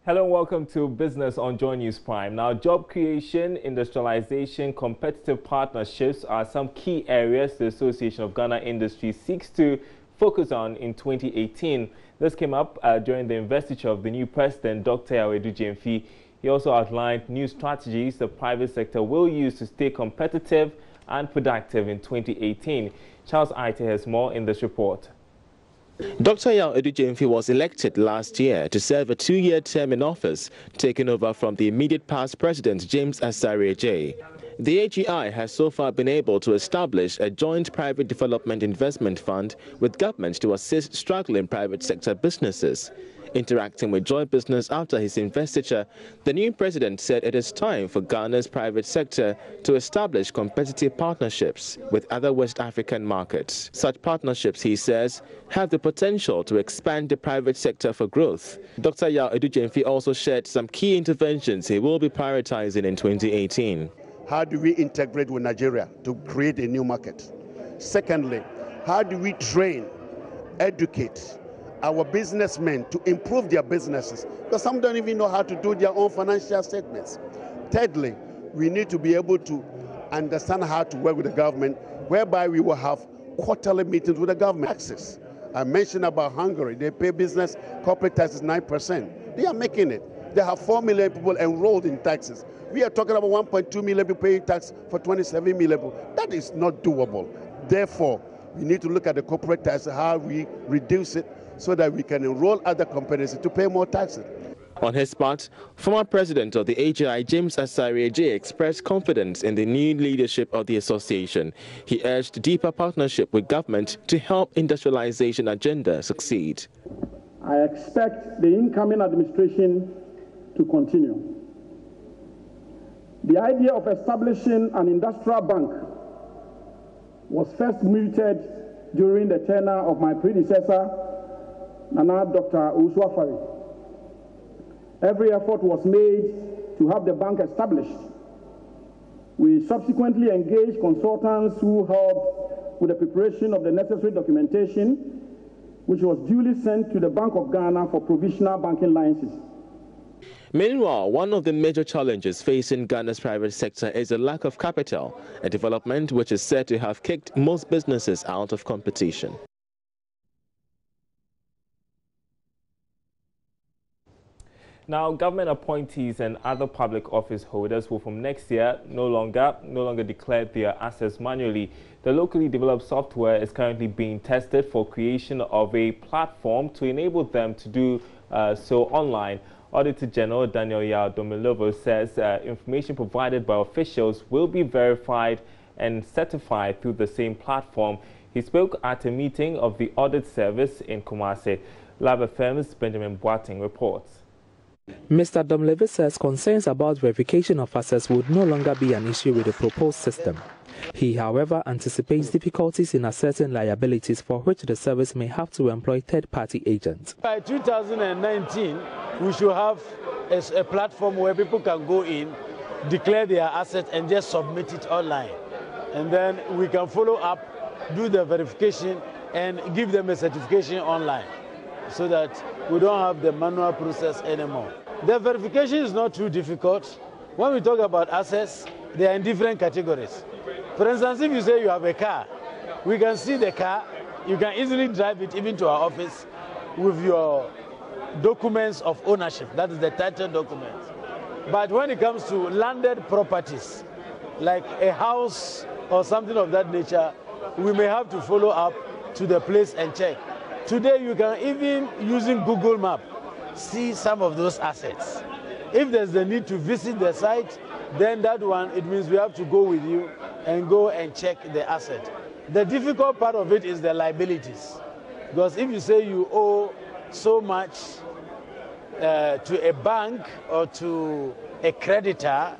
Hello and welcome to Business on Joy News Prime. Now, job creation, industrialization, competitive partnerships are some key areas the Association of Ghana Industry seeks to focus on in 2018. This came up during the investiture of the new president, Dr. Yaw Edugye-Mfii. He also outlined new strategies the private sector will use to stay competitive and productive in 2018. Charles Aite has more in this report. Dr. Yaw Edugye-Mfii was elected last year to serve a 2-year term in office, taking over from the immediate past president, James Asare-Ajay. The AGI has so far been able to establish a joint private development investment fund with government to assist struggling private sector businesses. Interacting with Joy Business after his investiture, the new president said it is time for Ghana's private sector to establish competitive partnerships with other West African markets. Such partnerships, he says, have the potential to expand the private sector for growth. Dr. Yaw Edugye-Mfii also shared some key interventions he will be prioritizing in 2018. How do we integrate with Nigeria to create a new market? Secondly, how do we train, educate our businessmen to improve their businesses? Because some don't even know how to do their own financial statements. Thirdly, we need to be able to understand how to work with the government, whereby we will have quarterly meetings with the government. Taxes. I mentioned about Hungary. They pay business corporate taxes 9%. They are making it. They have 4 million people enrolled in taxes. We are talking about 1.2 million people paying tax for 27 million people. That is not doable. Therefore, we need to look at the corporate tax, how we reduce it, so that we can enroll other companies to pay more taxes. On his part, former president of the AGI, James Asare-Ajay, expressed confidence in the new leadership of the association. He urged deeper partnership with government to help industrialization agenda succeed. I expect the incoming administration to continue. The idea of establishing an industrial bank was first mooted during the tenure of my predecessor, Nana Dr. Owusu-Afari. Every effort was made to have the bank established. We subsequently engaged consultants who helped with the preparation of the necessary documentation, which was duly sent to the Bank of Ghana for provisional banking licenses. Meanwhile, one of the major challenges facing Ghana's private sector is a lack of capital, a development which is said to have kicked most businesses out of competition. Now, government appointees and other public office holders will from next year no longer declare their assets manually. The locally developed software is currently being tested for creation of a platform to enable them to do so online. Auditor General Daniel Yaw says information provided by officials will be verified and certified through the same platform. He spoke at a meeting of the Audit Service in Kumasi. Lab FM's Benjamin Boateng reports. Mr. Domleve says concerns about verification of assets would no longer be an issue with the proposed system. He, however, anticipates difficulties in assessing liabilities for which the service may have to employ third-party agents. By 2019, we should have a platform where people can go in, declare their assets and just submit it online. And then we can follow up, do the verification and give them a certification online so that we don't have the manual process anymore. The verification is not too difficult. When we talk about assets, they are in different categories. For instance, if you say you have a car, we can see the car. You can easily drive it even to our office with your documents of ownership. That is the title document. But when it comes to landed properties, like a house or something of that nature, we may have to follow up to the place and check. Today, you can even, using Google Map, see some of those assets. If there's the need to visit the site, then that one, it means we have to go with you and go and check the asset. The difficult part of it is the liabilities. Because if you say you owe so much to a bank or to a creditor,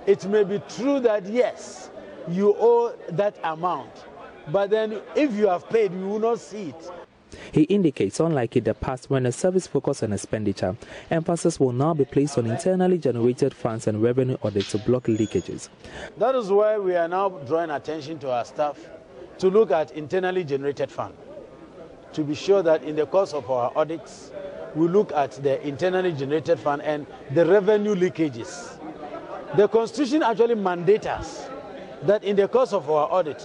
it may be true that yes, you owe that amount. But then if you have paid, you will not see it. He indicates, unlike in the past when a service focused on expenditure, emphasis will now be placed on internally generated funds and revenue audits to block leakages. That is why we are now drawing attention to our staff to look at internally generated funds, to be sure that in the course of our audits, we look at the internally generated fund and the revenue leakages. The Constitution actually mandates us that in the course of our audit,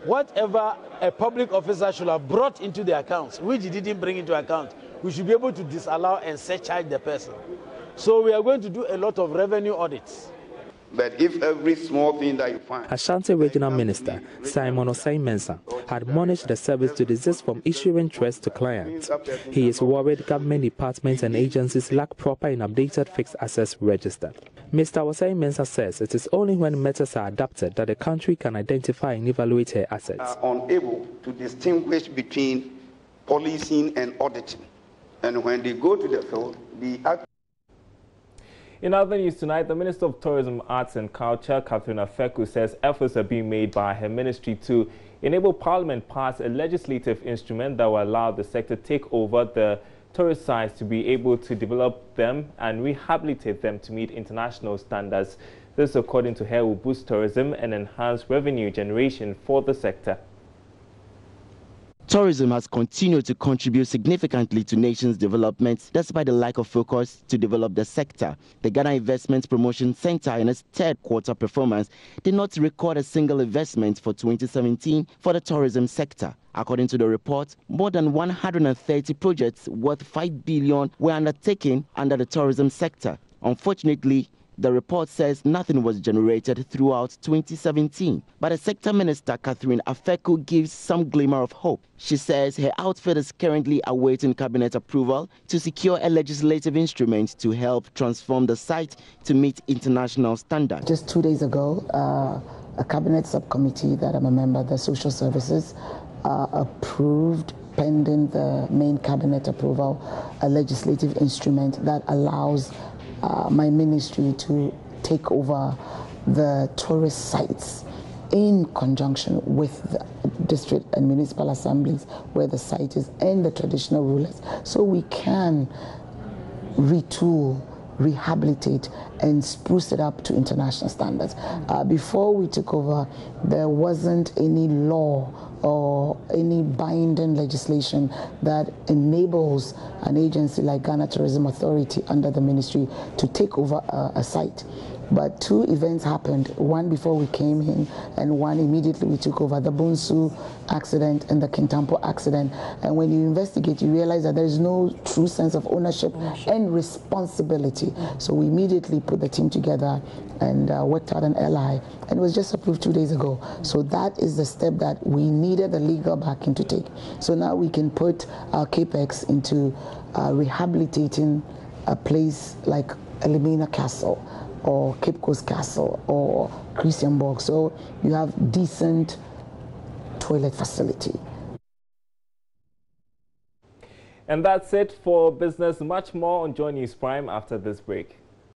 whatever a public officer should have brought into the accounts, which he didn't bring into account, we should be able to disallow and surcharge the person. So we are going to do a lot of revenue audits. But if every small thing that you find... Ashanti Regional Minister Simon Osei-Mensah admonished the service to desist from issuing threats to clients. He is worried government departments and agencies lack proper and updated fixed assets register. Mr. Osei-Mensah says it is only when matters are adapted that the country can identify and evaluate her assets. ...are unable to distinguish between policing and auditing. And when they go to the field, the act... In other news tonight, the Minister of Tourism, Arts and Culture, Catherine Afeku, says efforts are being made by her ministry to enable Parliament pass a legislative instrument that will allow the sector to take over the tourist sites to be able to develop them and rehabilitate them to meet international standards. This, according to her, will boost tourism and enhance revenue generation for the sector. Tourism has continued to contribute significantly to nations' development despite the lack of focus to develop the sector. The Ghana Investment Promotion Center in its third quarter performance did not record a single investment for 2017 for the tourism sector. According to the report, more than 130 projects worth $5 billion were undertaken under the tourism sector. Unfortunately, the report says nothing was generated throughout 2017. But the sector minister, Catherine Afeku, gives some glimmer of hope. She says her outfit is currently awaiting cabinet approval to secure a legislative instrument to help transform the site to meet international standards. Just 2 days ago, a cabinet subcommittee that I'm a member, the Social Services, approved, pending the main cabinet approval, a legislative instrument that allows my ministry to take over the tourist sites in conjunction with the district and municipal assemblies where the site is and the traditional rulers, so we can retool, rehabilitate and spruce it up to international standards. Before we took over, there wasn't any law or any binding legislation that enables an agency like Ghana Tourism Authority under the ministry to take over a site. But two events happened, one before we came in and one immediately we took over, the Bunsu accident and the Kintampo accident. And when you investigate, you realize that there is no true sense of ownership and responsibility. So we immediately put the team together and worked out an LI, and it was just approved 2 days ago. So that is the step that we needed the legal backing to take. So now we can put our capex into rehabilitating a place like Elimina Castle, or Cape Coast Castle, or Christianborg, so you have decent toilet facility. And that's it for business. Much more on Joy News Prime after this break.